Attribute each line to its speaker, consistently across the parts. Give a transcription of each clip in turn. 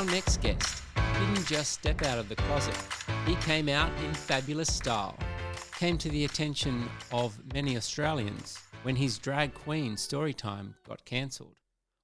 Speaker 1: Our next guest didn't just step out of the closet. He came out in fabulous style. Came to the attention of many Australians when his drag queen Storytime got cancelled.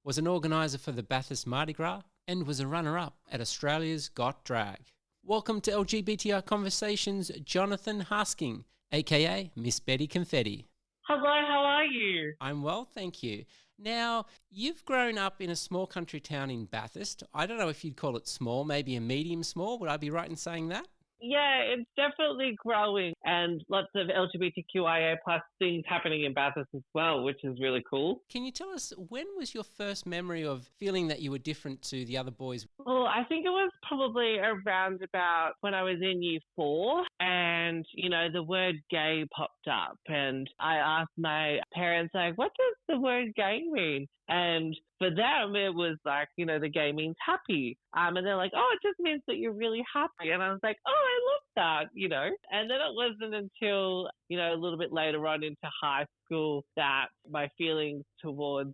Speaker 1: Was an organiser for the Bathurst Mardi Gras and was a runner-up at Australia's Got Drag. Welcome to LGBTI Conversations, Jonathan Hosking, aka Miss Betty Confetti.
Speaker 2: Hello, how are you?
Speaker 1: I'm well, thank you. Now, you've grown up in a small country town in Bathurst. I don't know if you'd call it small, maybe a medium small. Would I be right in saying that?
Speaker 2: Yeah, it's definitely growing and lots of LGBTQIA plus things happening in Bathurst as well, which is really cool.
Speaker 1: Can you tell us, when was your first memory of feeling that you were different to the other boys?
Speaker 2: Well, I think it was probably around about when I was in year 4 and, the word gay popped up and I asked my parents, like, what does the word gay mean? And for them, it was like, the gay means happy. And they're like, oh, it just means that you're really happy. And I was like, oh, I love that, And then it wasn't until, a little bit later on into high school that my feelings towards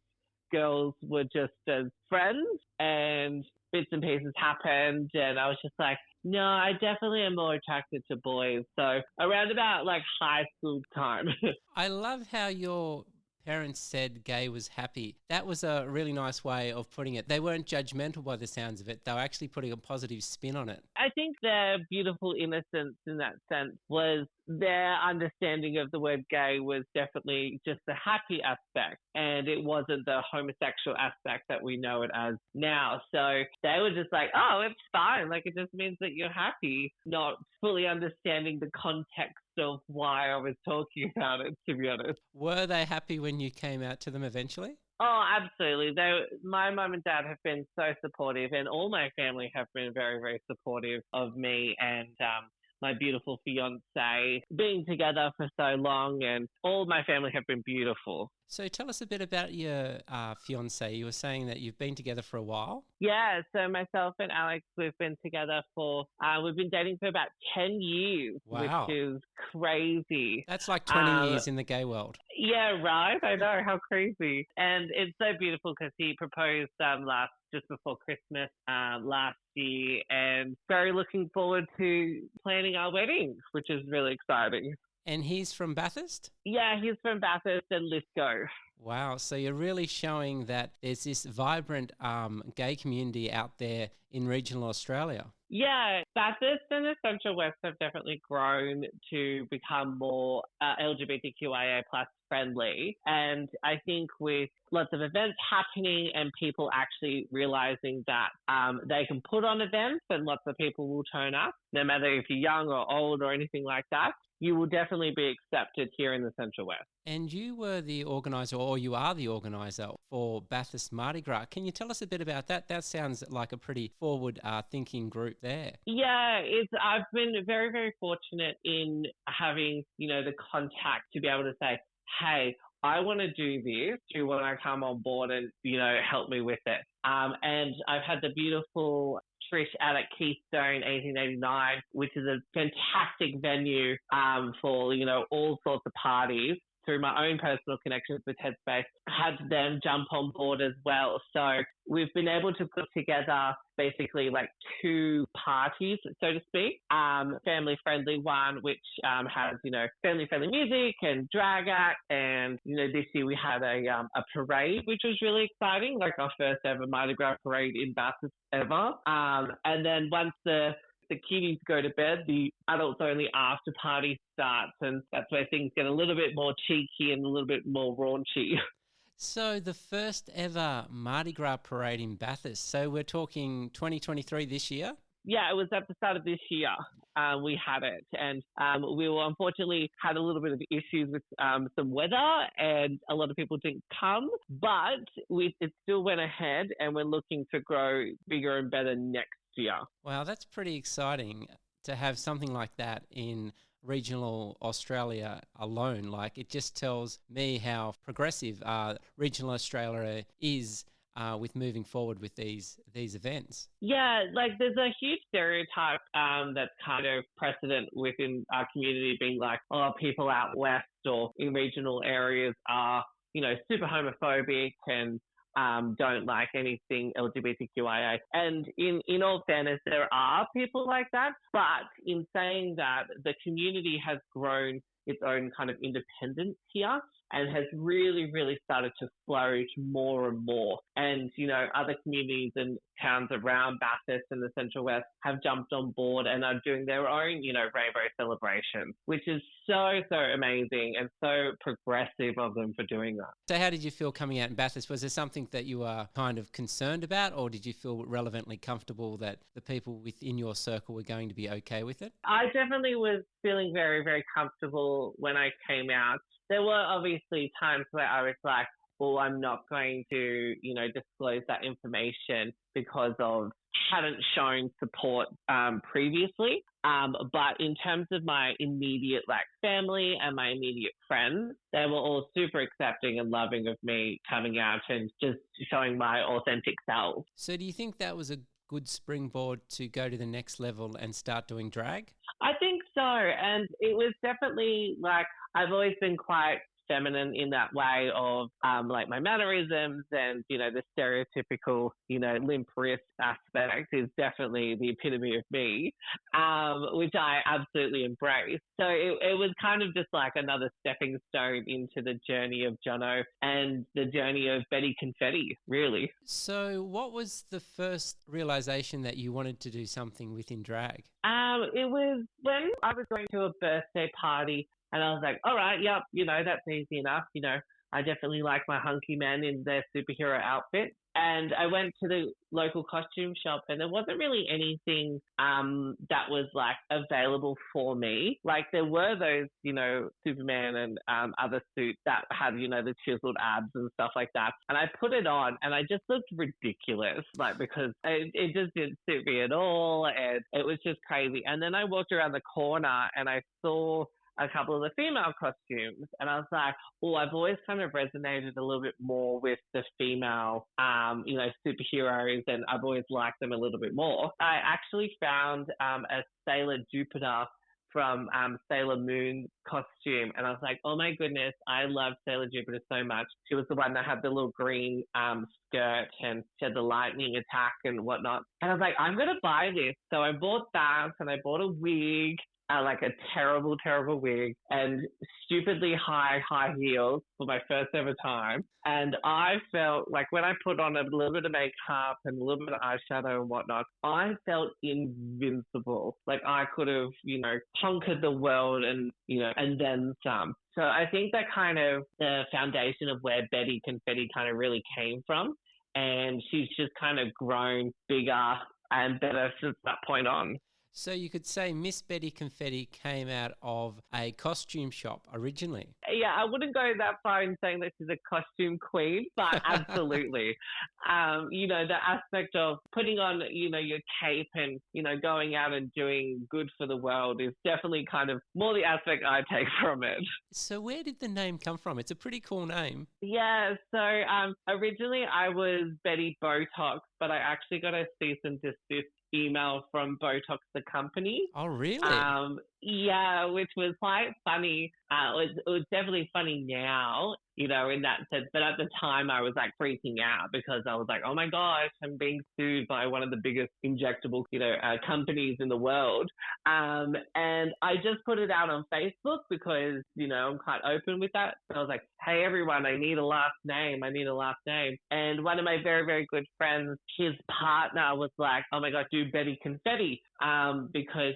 Speaker 2: girls were just as friends and bits and pieces happened. And I was just like, no, I definitely am more attracted to boys. So around about like high school time.
Speaker 1: I love how your parents said gay was happy. That was a really nice way of putting it. They weren't judgmental by the sounds of it. They were actually putting a positive spin on it.
Speaker 2: I think their beautiful innocence in that sense was their understanding of the word gay was definitely just the happy aspect, and it wasn't the homosexual aspect that we know it as now. So they were just like, oh, it's fine. Like, it just means that you're happy, not fully understanding the context of why I was talking about it, to be honest.
Speaker 1: Were they happy when you came out to them eventually?
Speaker 2: Oh, absolutely. My mum and dad have been so supportive, and all my family have been very, very supportive of me and my beautiful fiance, being together for so long, and all my family have been beautiful.
Speaker 1: So tell us a bit about your fiance. You were saying that you've been together for a while.
Speaker 2: Yeah, so myself and Alex, we've been together we've been dating for about 10 years,
Speaker 1: Wow.
Speaker 2: Which is crazy.
Speaker 1: That's like 20 years in the gay world.
Speaker 2: Yeah, right. I know, how crazy. And it's so beautiful because he proposed just before Christmas last year, and very looking forward to planning our wedding, which is really exciting.
Speaker 1: And he's from Bathurst?
Speaker 2: Yeah, he's from Bathurst and Lithgow.
Speaker 1: Wow, so you're really showing that there's this vibrant gay community out there in regional Australia.
Speaker 2: Yeah, Bathurst and the Central West have definitely grown to become more LGBTQIA plus friendly. And I think with lots of events happening and people actually realizing that they can put on events and lots of people will turn up, no matter if you're young or old or anything like that, you will definitely be accepted here in the Central West. And
Speaker 1: you were the organiser, or you are the organiser for Bathurst Mardi Gras. Can you tell us a bit about that? That sounds like a pretty forward-thinking group there. Yeah, I've been very, very fortunate in having, the contact to be able to say, hey, I want to do this. Do you want to come on board and, help me with it? And I've had the beautiful Trish out at Keystone 1889, which is a fantastic venue for, all sorts of parties. Through my own personal connections with Headspace, had them jump on board as well. So we've been able to put together basically like 2 parties, so to speak. Family-friendly one, which has, family-friendly music and drag act. And, this year we had a parade, which was really exciting, like our first ever Mardi Gras parade in Bathurst ever. And then once the kiddies go to bed, the adults only after party starts, and that's where things get a little bit more cheeky and a little bit more raunchy. So the first ever Mardi Gras parade in Bathurst. So we're talking 2023 this year?
Speaker 2: Yeah, it was at the start of this year. We had it, and we were unfortunately had a little bit of issues with some weather, and a lot of people didn't come, but it still went ahead, and we're looking to grow bigger and better next year.
Speaker 1: Wow, that's pretty exciting to have something like that in regional Australia alone. Like, it just tells me how progressive regional Australia is with moving forward with these events.
Speaker 2: Yeah, like there's a huge stereotype that's kind of precedent within our community being like, oh, people out west or in regional areas are, super homophobic and don't like anything LGBTQIA. And in all fairness, there are people like that. But in saying that, the community has grown its own kind of independence here and has really, really started to flourish more and more. And, other communities and towns around Bathurst and the Central West have jumped on board and are doing their own, rainbow celebrations, which is so, so amazing and so progressive of them for doing that.
Speaker 1: So how did you feel coming out in Bathurst? Was there something that you were kind of concerned about, or did you feel relevantly comfortable that the people within your circle were going to be okay with it?
Speaker 2: I definitely was feeling very, very comfortable when I came out. There were obviously times where I was like, well, I'm not going to, disclose that information because of hadn't shown support previously. But in terms of my immediate family and my immediate friends, they were all super accepting and loving of me coming out and just showing my authentic self.
Speaker 1: So do you think that was a good springboard to go to the next level and start doing drag?
Speaker 2: I think so. And it was definitely I've always been quite feminine in that way of my mannerisms and, the stereotypical, limp wrist aspect is definitely the epitome of me, which I absolutely embrace. So it was kind of just like another stepping stone into the journey of Jono and the journey of Betty Confetti, really.
Speaker 1: So what was the first realization that you wanted to do something within drag?
Speaker 2: It was when I was going to a birthday party. And I was like, all right, yep, that's easy enough. I definitely like my hunky men in their superhero outfit. And I went to the local costume shop and there wasn't really anything that was available for me. There were those, Superman and other suits that had, the chiseled abs and stuff like that. And I put it on and I just looked ridiculous, because it just didn't suit me at all. And it was just crazy. And then I walked around the corner and I saw a couple of the female costumes. And I was like, I've always kind of resonated a little bit more with the female, superheroes, and I've always liked them a little bit more. I actually found a Sailor Jupiter from Sailor Moon costume. And I was like, oh my goodness, I love Sailor Jupiter so much. She was the one that had the little green skirt and she had the lightning attack and whatnot. And I was like, I'm going to buy this. So I bought that and I bought a wig. A terrible, terrible wig and stupidly high heels for my first ever time. And I felt when I put on a little bit of makeup and a little bit of eyeshadow and whatnot, I felt invincible. I could have, conquered the world and, and then some. So I think that kind of the foundation of where Betty Confetti kind of really came from. And she's just kind of grown bigger and better since that point on.
Speaker 1: So you could say Miss Betty Confetti came out of a costume shop originally.
Speaker 2: Yeah, I wouldn't go that far in saying that she's a costume queen, but absolutely. The aspect of putting on, your cape and, going out and doing good for the world is definitely kind of more the aspect I take from it.
Speaker 1: So where did the name come from? It's a pretty cool name.
Speaker 2: Yeah, so originally I was Betty Botox, but I actually got a cease and desist email from Botox, the company.
Speaker 1: Oh, really?
Speaker 2: Yeah, which was quite funny. It was definitely funny now, in that sense. But at the time, I was freaking out because I was like, oh my gosh, I'm being sued by one of the biggest injectable, companies in the world. And I just put it out on Facebook because, I'm quite open with that. So I was like, hey, everyone, I need a last name. And one of my very, very good friends, his partner was like, oh my gosh, do Betty Confetti. Because,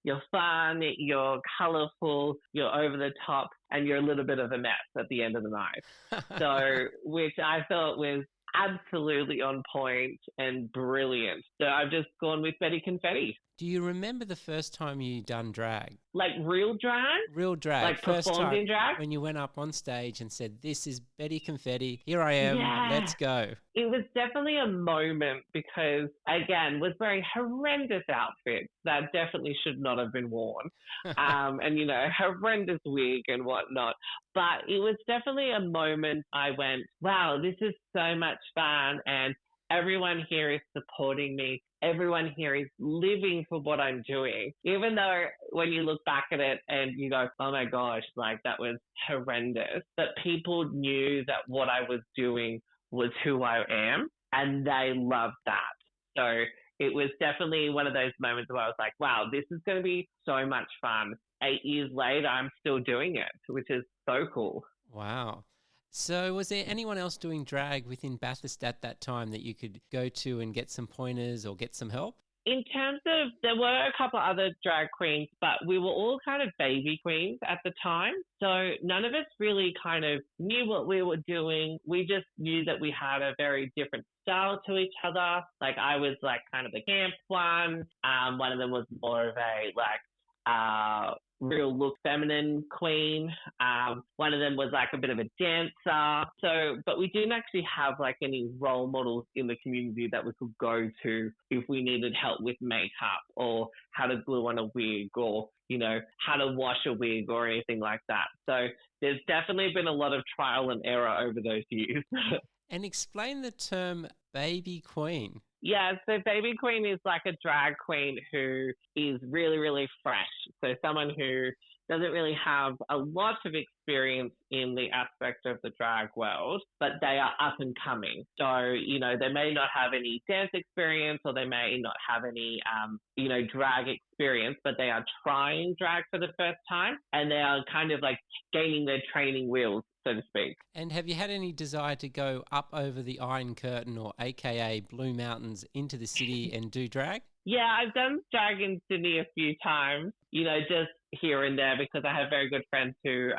Speaker 2: you're fun, you're colorful, you're over the top, and you're a little bit of a mess at the end of the night. So, which I thought was absolutely on point and brilliant. So I've just gone with Betty Confetti.
Speaker 1: Do you remember the first time you done drag?
Speaker 2: Real drag?
Speaker 1: Real drag.
Speaker 2: First performed in drag?
Speaker 1: When you went up on stage and said, this is Betty Confetti, here I am, let's go.
Speaker 2: It was definitely a moment because, again, was wearing horrendous outfits that definitely should not have been worn. And, horrendous wig and whatnot. But it was definitely a moment I went, wow, this is so much fun and everyone here is supporting me. Everyone here is living for what I'm doing. Even though when you look back at it and you go, oh my gosh, that was horrendous. But people knew that what I was doing was who I am, and they loved that. So it was definitely one of those moments where I was like, wow, this is going to be so much fun. 8 years later, I'm still doing it, which is so cool.
Speaker 1: Wow. So was there anyone else doing drag within Bathurst at that time that you could go to and get some pointers or get some help?
Speaker 2: In terms of, there were a couple other drag queens, but we were all kind of baby queens at the time. So none of us really kind of knew what we were doing. We just knew that we had a very different style to each other. Like I was like kind of the camp one. One of them was more of a real look feminine queen. One of them was like a bit of a dancer. So, but we didn't actually have like any role models in the community that we could go to if we needed help with makeup or how to glue on a wig or, you know, how to wash a wig or anything like that. So there's definitely been a lot of trial and error over those years.
Speaker 1: And explain the term baby queen.
Speaker 2: Yeah, so baby queen is like a drag queen who is really, really fresh. So someone who doesn't really have a lot of experience in the aspect of the drag world, but they are up and coming. So, you know, they may not have any dance experience or they may not have any, drag experience, but they are trying drag for the first time and they are kind of like gaining their training wheels, so to speak.
Speaker 1: And have you had any desire to go up over the Iron Curtain or AKA Blue Mountains into the city and do drag?
Speaker 2: Yeah, I've done drag in Sydney a few times, you know, just here and there because I have very good friends who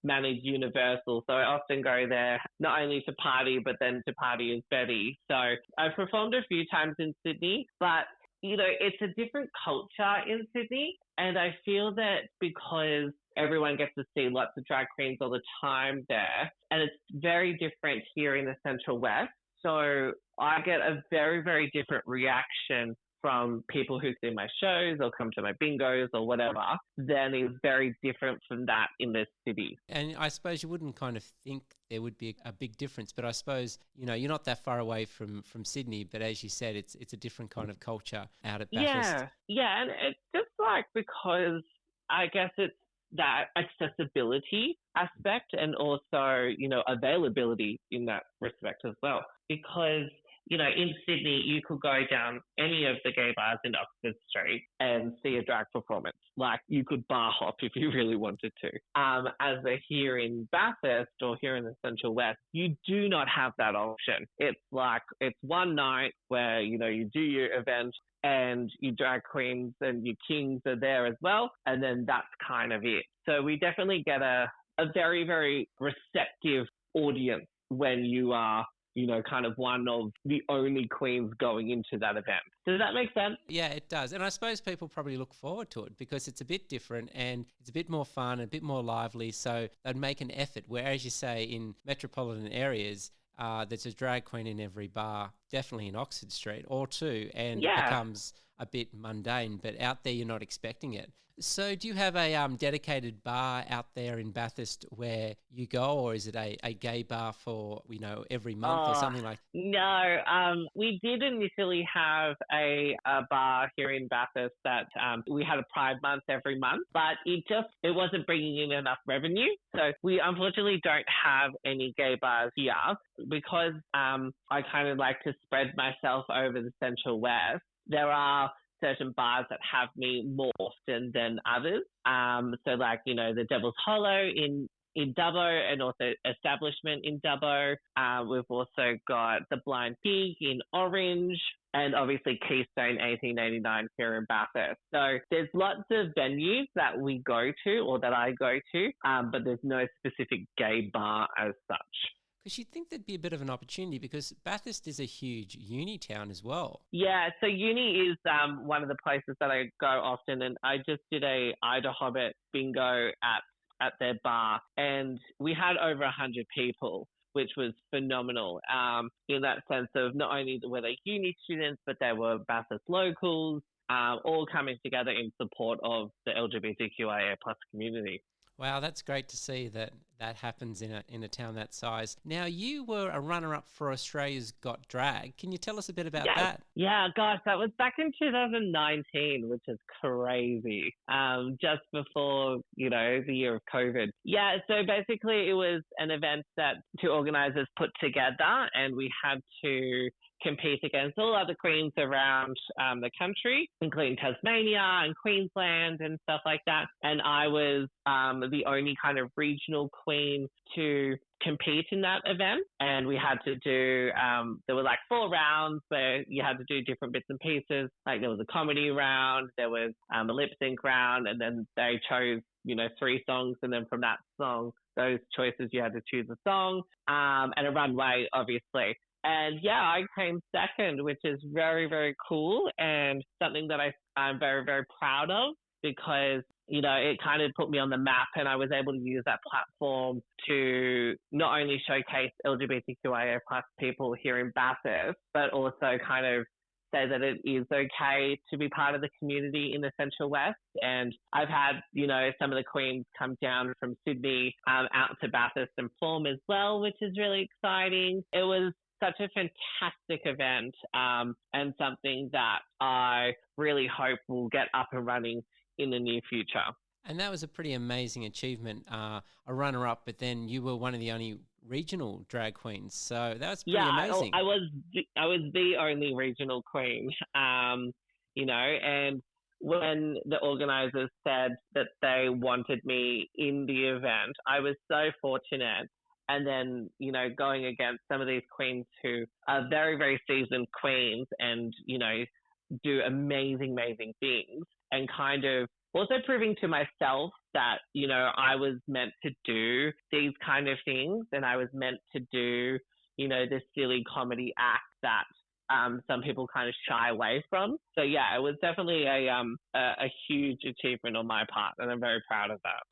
Speaker 2: manage Universal. So I often go there not only to party, but then to party as Betty. So I've performed a few times in Sydney, but, you know, it's a different culture in Sydney. And I feel that because everyone gets to see lots of drag queens all the time there, and it's very different here in the Central West. So I get a very, very different reaction from people who see my shows or come to my bingos or whatever, then is very different from that in the city.
Speaker 1: And I suppose you wouldn't kind of think there would be a big difference, but I suppose, you know, you're not that far away from Sydney, but as you said, it's a different kind of culture out at Bathurst.
Speaker 2: Yeah, and it's just like because I guess it's that accessibility aspect and also, you know, availability in that respect as well. Because you know, in Sydney, you could go down any of the gay bars in Oxford Street and see a drag performance. Like, you could bar hop if you really wanted to. As they're here in Bathurst or here in the Central West, you do not have that option. It's like, it's one night where, you know, you do your event and your drag queens and your kings are there as well. And then that's kind of it. So we definitely get a very, very receptive audience when you are, you know, kind of one of the only queens going into that event. Does that make sense?
Speaker 1: Yeah, it does. And I suppose people probably look forward to it because it's a bit different and it's a bit more fun, a bit more lively. So they'd make an effort. Whereas you say in metropolitan areas, there's a drag queen in every bar, definitely in Oxford Street or two, and it becomes a bit mundane. But out there, you're not expecting it. So do you have a dedicated bar out there in Bathurst where you go, or is it a gay bar for, you know, every month or something like that?
Speaker 2: No, we did initially have a bar here in Bathurst that we had a Pride Month every month, but it wasn't bringing in enough revenue. So we unfortunately don't have any gay bars here because I kind of like to spread myself over the Central West. There are certain bars that have me more often than others. So like, you know, the Devil's Hollow in Dubbo and also Establishment in Dubbo. We've also got the Blind Pig in Orange and obviously Keystone 1889 here in Bathurst. So there's lots of venues that we go to or that I go to, but there's no specific gay bar as such.
Speaker 1: Because you'd think there'd be a bit of an opportunity because Bathurst is a huge uni town as well.
Speaker 2: Yeah, so uni is one of the places that I go often, and I just did a Ida Hobbit bingo at their bar, and we had over 100 people, which was phenomenal in that sense of not only were they uni students, but they were Bathurst locals, all coming together in support of the LGBTQIA+ community.
Speaker 1: Wow, that's great to see that that happens in a town that size. Now, you were a runner-up for Australia's Got Drag. Can you tell us a bit about that?
Speaker 2: Yeah, gosh, that was back in 2019, which is crazy. Just before, the year of COVID. Yeah, so basically it was an event that two organisers put together, and we had to compete against all other queens around the country, including Tasmania and Queensland and stuff like that. And I was the only kind of regional queen to compete in that event. And we had to do, there were like 4 rounds where you had to do different bits and pieces. Like there was a comedy round, there was a lip sync round, and then they chose, 3 songs. And then from that song, those choices, you had to choose a song and a runway, obviously. And yeah, I came second, which is very, very cool and something that I'm very, very proud of because, it kind of put me on the map and I was able to use that platform to not only showcase LGBTQIA+ people here in Bathurst, but also kind of say that it is okay to be part of the community in the Central West. And I've had, some of the queens come down from Sydney out to Bathurst and perform as well, which is really exciting. It was such a fantastic event and something that I really hope will get up and running in the near future.
Speaker 1: And that was a pretty amazing achievement, a runner-up, but then you were one of the only regional drag queens. So that was pretty amazing.
Speaker 2: I was the only regional queen, and when the organisers said that they wanted me in the event, I was so fortunate. And then, going against some of these queens who are very, very seasoned queens and, do amazing, amazing things and kind of also proving to myself that, I was meant to do these kind of things and I was meant to do, this silly comedy act that some people kind of shy away from. So, yeah, it was definitely a huge achievement on my part and I'm very proud of that.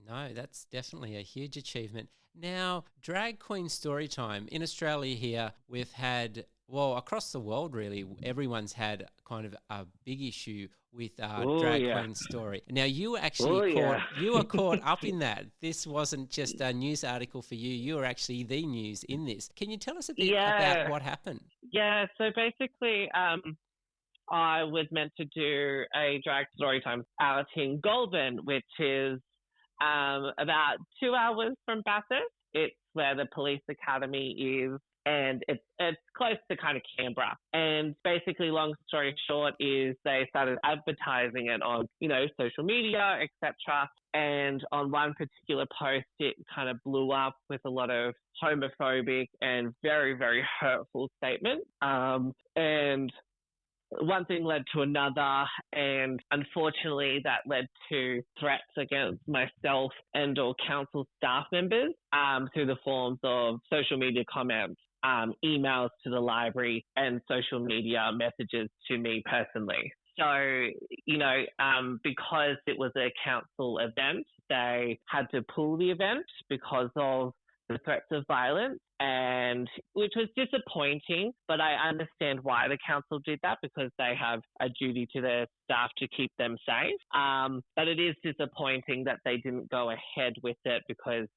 Speaker 1: No, that's definitely a huge achievement. Now, Drag Queen Storytime in Australia here, we've had, across the world really, everyone's had kind of a big issue with Drag Queen Story. Now, you were actually you were caught up in that. This wasn't just a news article for you. You were actually the news in this. Can you tell us a bit about what happened?
Speaker 2: Yeah, so basically I was meant to do a Drag Storytime out in Goulburn, which is about 2 hours from Bathurst. It's where the police academy is, and it's close to kind of Canberra. And basically, long story short, is they started advertising it on, social media, etc. And on one particular post, it kind of blew up with a lot of homophobic and very, very hurtful statements. And one thing led to another, and unfortunately that led to threats against myself and or council staff members through the forms of social media comments, emails to the library and social media messages to me personally. So, because it was a council event, they had to pull the event because of the threats of violence, and which was disappointing, but I understand why the council did that because they have a duty to their staff to keep them safe. But it is disappointing that they didn't go ahead with it because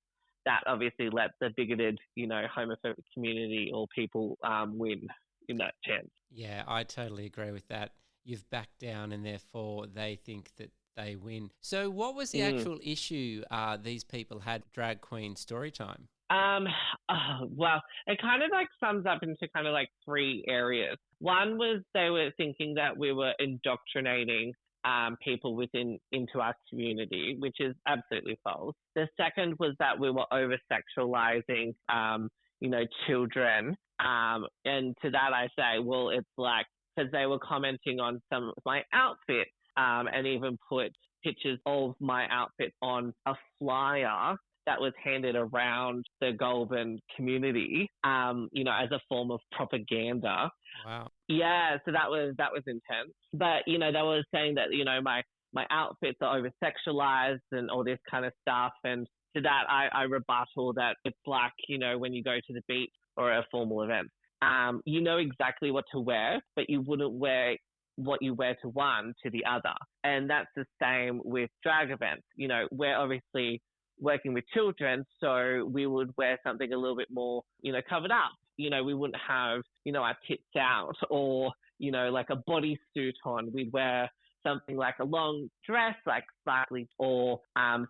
Speaker 2: that obviously let the bigoted, homophobic community or people win in that chance.
Speaker 1: Yeah, I totally agree with that. You've backed down and therefore they think that they win. So what was the actual issue these people had Drag Queen Storytime?
Speaker 2: Well, it kind of sums up into kind of 3 areas. One was they were thinking that we were indoctrinating people into our community, which is absolutely false. The second was that we were over-sexualizing, children. And to that I say, well, it's because they were commenting on some of my outfits and even put pictures of my outfit on a flyer that was handed around the Goulburn community, as a form of propaganda.
Speaker 1: Wow.
Speaker 2: Yeah, so that was intense. But, they were saying that, my outfits are over-sexualized and all this kind of stuff. And to that, I rebuttal that it's when you go to the beach or a formal event. You know exactly what to wear, but you wouldn't wear what you wear to one to the other. And that's the same with drag events. We're obviously working with children, so we would wear something a little bit more, covered up. We wouldn't have, our tits out or, like a bodysuit on. We'd wear something like a long dress, like sparkly, or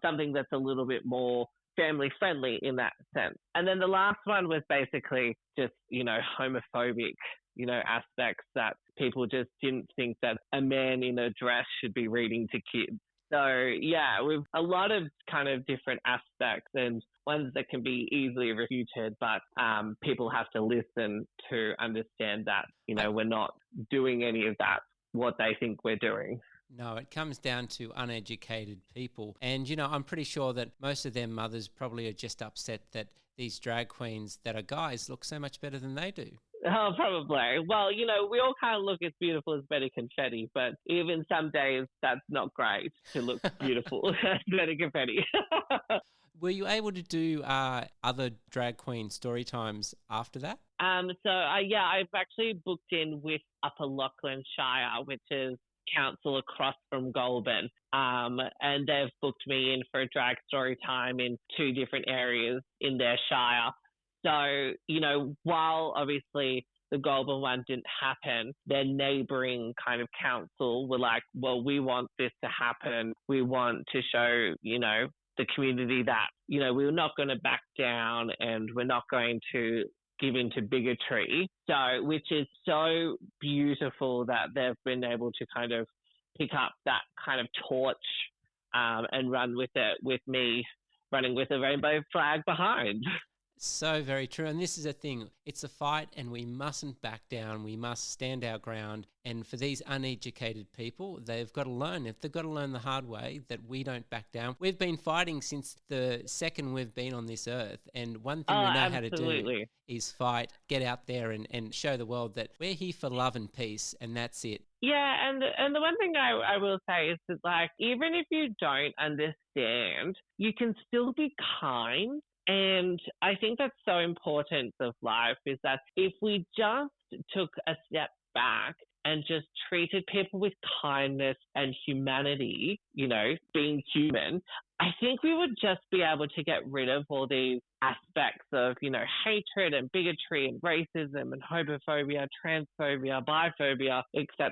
Speaker 2: something that's a little bit more family friendly in that sense. And then the last one was basically just, homophobic, aspects that people just didn't think that a man in a dress should be reading to kids. So, yeah, we've a lot of kind of different aspects and ones that can be easily refuted, but people have to listen to understand that, we're not doing any of that, what they think we're doing.
Speaker 1: No, it comes down to uneducated people. And, I'm pretty sure that most of their mothers probably are just upset that these drag queens that are guys look so much better than they do.
Speaker 2: Oh, probably. Well, we all kind of look as beautiful as Betty Confetti, but even some days that's not great to look beautiful as Betty Confetti.
Speaker 1: Were you able to do other drag queen story times after that?
Speaker 2: I've actually booked in with Upper Lachlan Shire, which is council across from Goulburn, and they've booked me in for a drag story time in 2 different areas in their shire. So, while obviously the Goulburn one didn't happen, their neighbouring kind of council were like, well, we want this to happen. We want to show, the community that, we're not going to back down and we're not going to give into bigotry. So, which is so beautiful that they've been able to kind of pick up that kind of torch and run with it, with me running with a rainbow flag behind.
Speaker 1: So very true. And this is a thing. It's a fight and we mustn't back down. We must stand our ground. And for these uneducated people, they've got to learn. If they've got to learn the hard way that we don't back down. We've been fighting since the second we've been on this earth. And one thing we know how to do is fight, get out there and show the world that we're here for love and peace, and that's it.
Speaker 2: Yeah, and the one thing I will say is that, like, even if you don't understand, you can still be kind. And I think that's so important of life, is that if we just took a step back and just treated people with kindness and humanity, being human, I think we would just be able to get rid of all these aspects of, hatred and bigotry and racism and homophobia, transphobia, biphobia, etc.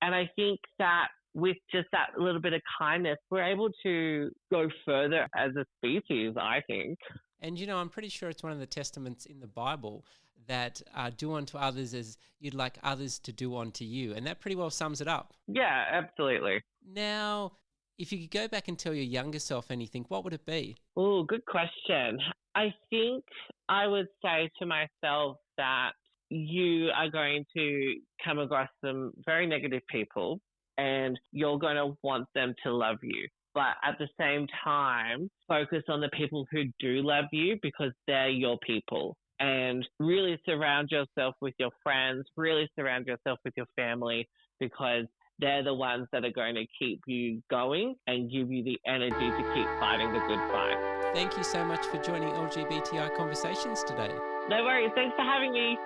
Speaker 2: And I think that with just that little bit of kindness, we're able to go further as a species, I think.
Speaker 1: And, I'm pretty sure it's one of the testaments in the Bible that do unto others as you'd like others to do unto you. And that pretty well sums it up.
Speaker 2: Yeah, absolutely.
Speaker 1: Now, if you could go back and tell your younger self anything, what would it be?
Speaker 2: Oh, good question. I think I would say to myself that you are going to come across some very negative people and you're going to want them to love you. But at the same time, focus on the people who do love you because they're your people. And really surround yourself with your friends, really surround yourself with your family, because they're the ones that are going to keep you going and give you the energy to keep fighting the good fight.
Speaker 1: Thank you so much for joining LGBTI Conversations today.
Speaker 2: No worries. Thanks for having me.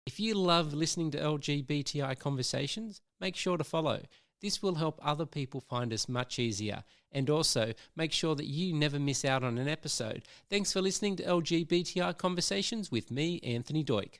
Speaker 1: If you love listening to LGBTI Conversations, make sure to follow. This will help other people find us much easier. And also, make sure that you never miss out on an episode. Thanks for listening to LGBTI Conversations with me, Anthony Doik.